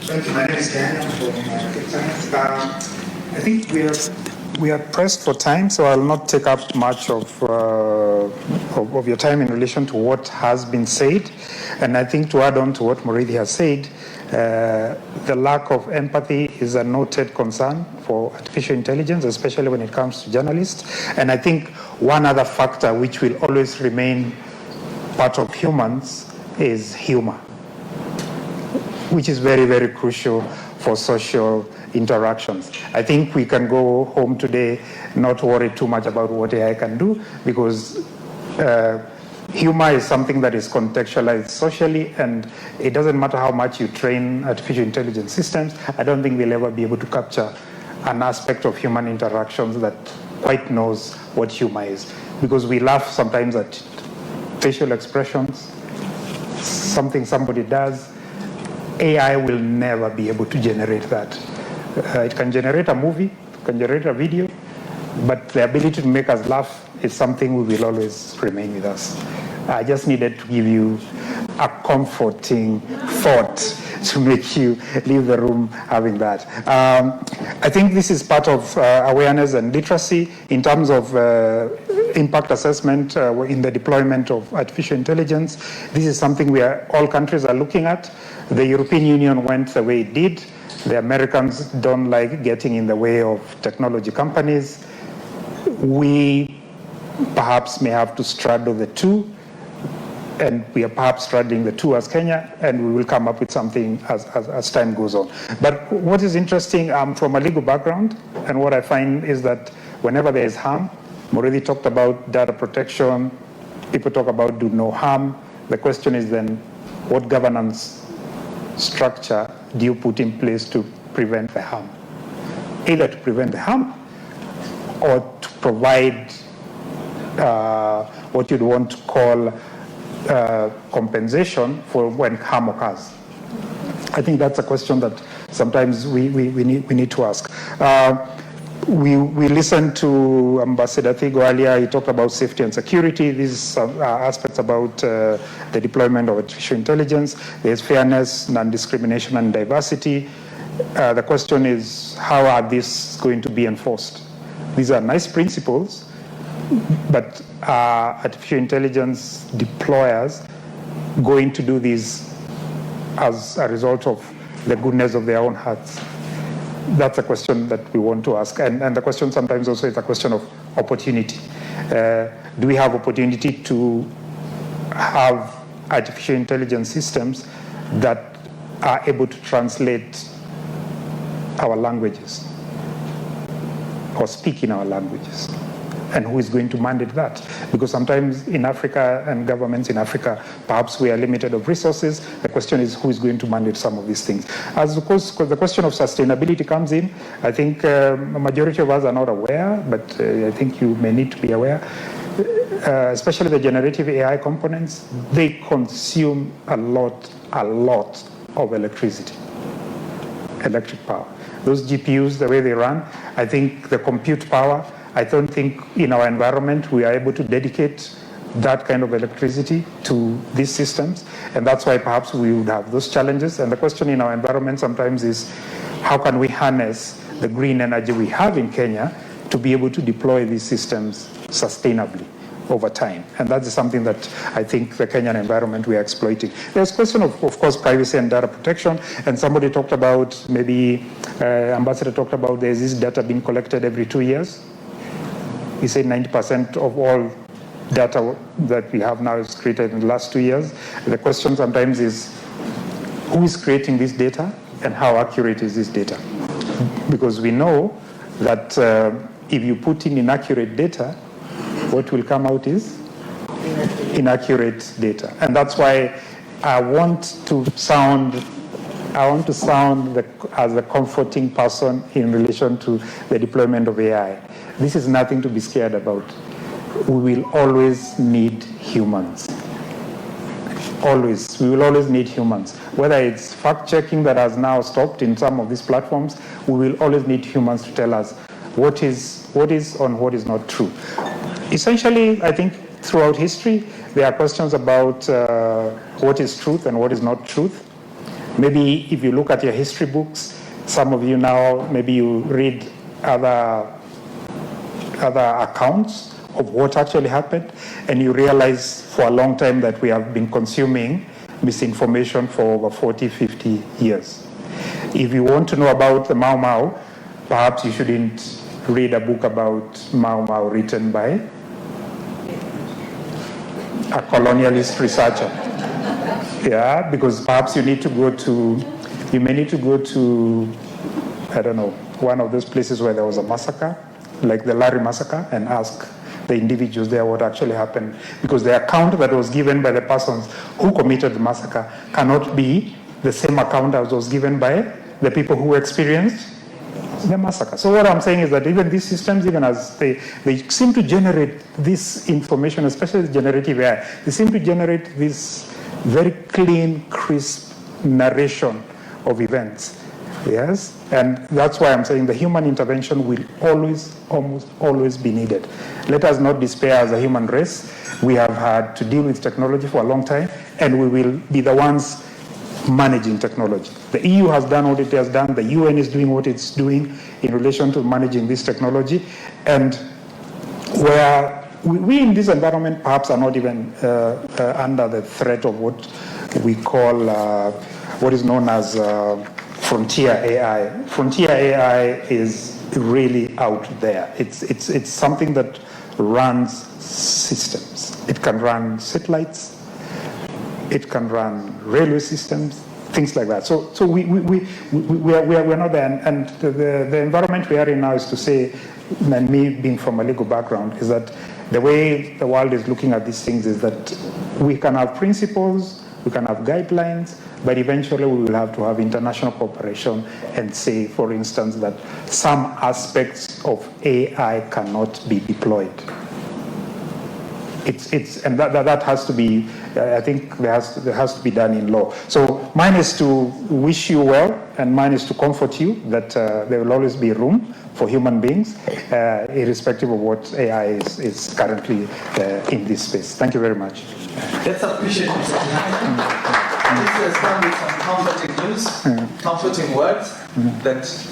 Thank you. My name is Daniel from Market Science. I think we are pressed for time, so I'll not take up much of your time in relation to what has been said. And I think to add on to what Murithi has said, the lack of empathy is a noted concern for artificial intelligence, especially when it comes to journalists. And I think one other factor which will always remain part of humans is humor, which is very, very crucial for social interactions. I think we can go home today not worry too much about what AI can do, because humor is something that is contextualized socially, and it doesn't matter how much you train artificial intelligence systems, I don't think we'll ever be able to capture an aspect of human interactions that quite knows what humor is. Because we laugh sometimes at facial expressions, something somebody does. AI will never be able to generate that. It can generate a movie, it can generate a video, but the ability to make us laugh is something we will always remain with us. I just needed to give you a comforting thought to make you leave the room having that. I think this is part of awareness and literacy in terms of impact assessment in the deployment of artificial intelligence. This is something all countries are looking at. The European Union went the way it did. The Americans don't like getting in the way of technology companies. We perhaps may have to straddle the two, and we are perhaps straddling the two as Kenya, and we will come up with something as time goes on. But what is interesting, from a legal background, and what I find is that whenever there is harm, Murithi talked about data protection, people talk about do no harm. The question is then, what governance structure do you put in place to prevent the harm? Either to prevent the harm or to provide what you'd want to call compensation for when harm occurs. I think that's a question that sometimes we need to ask. We listened to Ambassador Thigo earlier. He talked about safety and security. These are aspects about the deployment of artificial intelligence. There's fairness, non-discrimination, and diversity. The question is, how are these going to be enforced? These are nice principles, but are artificial intelligence deployers going to do this as a result of the goodness of their own hearts? That's a question that we want to ask. And the question sometimes also is a question of opportunity. Do we have opportunity to have artificial intelligence systems that are able to translate our languages or speak in our languages? And who is going to mandate that? Because sometimes in Africa and governments in Africa, perhaps we are limited of resources. The question is, who is going to mandate some of these things? As of course, the question of sustainability comes in. I think a majority of us are not aware, but I think you may need to be aware. Especially the generative AI components, they consume a lot of electric power. Those GPUs, the way they run, I think the compute power, I don't think in our environment we are able to dedicate that kind of electricity to these systems. And that's why perhaps we would have those challenges. And the question in our environment sometimes is, how can we harness the green energy we have in Kenya to be able to deploy these systems sustainably over time? And that is something that I think the Kenyan environment we are exploiting. There's a question of course, privacy and data protection. And somebody talked about, maybe Ambassador talked about, there's this data being collected every 2 years. He said 90% of all data that we have now is created in the last 2 years. The question sometimes is, who is creating this data and how accurate is this data? Because we know that if you put in inaccurate data, what will come out is inaccurate data. And that's why I want to sound as a comforting person in relation to the deployment of AI. This is nothing to be scared about. We will always need humans. Always. We will always need humans. Whether it's fact-checking that has now stopped in some of these platforms, we will always need humans to tell us what is and what is not true. Essentially, I think throughout history, there are questions about what is truth and what is not truth. Maybe if you look at your history books, some of you now, maybe you read other accounts of what actually happened, and you realize for a long time that we have been consuming misinformation for over 40, 50 years. If you want to know about the Mau Mau, perhaps you shouldn't read a book about Mau Mau written by a colonialist researcher. Yeah, because perhaps you may need to go to, I don't know, one of those places where there was a massacre, like the Lari massacre, and ask the individuals there what actually happened. Because the account that was given by the persons who committed the massacre cannot be the same account as was given by the people who experienced the massacre. So what I'm saying is that even these systems, even as they seem to generate this information, especially generative AI, they seem to generate this very clean, crisp narration of events. Yes, and that's why I'm saying the human intervention will almost always be needed. Let us not despair as a human race. We have had to deal with technology for a long time, and we will be the ones managing technology. The EU has done what it has done. The UN is doing what it's doing in relation to managing this technology. And where we in this environment perhaps are not even under the threat of what we call, what is known as frontier AI. Frontier AI is really out there. It's something that runs systems. It can run satellites. It can run railway systems, things like that. So we're not there. And the environment we are in now is to say, and me being from a legal background, is that the way the world is looking at these things is that we can have principles, we can have guidelines, but eventually we will have to have international cooperation and say, for instance, that some aspects of AI cannot be deployed. And that has to be, I think there has to be done in law. So mine is to wish you well, and mine is to comfort you that there will always be room for human beings, irrespective of what AI is currently in this space. Thank you very much. Let's appreciate Mr. This has come with some comforting news, comforting words that